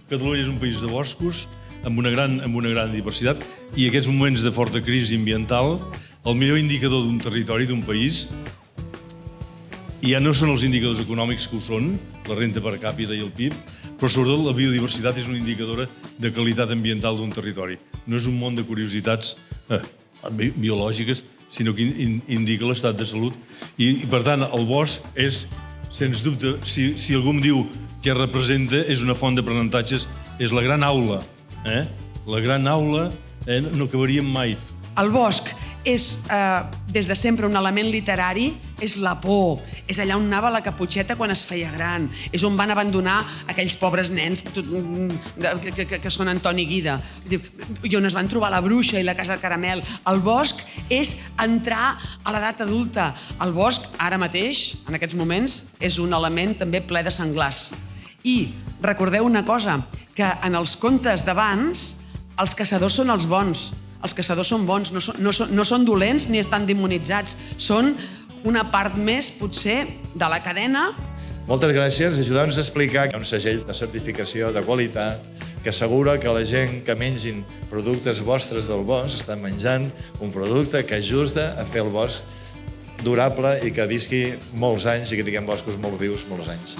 Catalunya és un país de boscos, amb una gran diversitat, i aquests moments de forta crisi ambiental, el millor indicador d'un territori, d'un país, ja no són els indicadors econòmics que ho són, la renta per càpita i el PIB, però sobretot la biodiversitat és una indicadora de qualitat ambiental d'un territori. No és un món de curiositats biològiques, sinó que indica l'estat de salut. I per tant, el bosc és, sens dubte, si algú em diu què representa, és una font d'aprenentatges, és la gran aula. La gran aula, no acabaríem mai. El bosc és, des de sempre, un element literari, és la por, és allà on anava la Caputxeta quan es feia gran, és on van abandonar aquells pobres nens que són Antoni Guida, i on es van trobar la bruixa i la casa de caramel. El bosc és entrar a l'edat adulta. El bosc, ara mateix, en aquests moments, és un element també ple de senglars. I recordeu una cosa, que en els contes d'abans els caçadors són els bons. Els caçadors són bons, no són dolents ni estan demonitzats. Són una part més, potser, de la cadena. Moltes gràcies. Ajudeu-nos a explicar que un segell de certificació de qualitat que assegura que la gent que mengin productes vostres del bosc estan menjant un producte que ajuda a fer el bosc durable i que visqui molts anys i que tinguem boscos molt vius molts anys.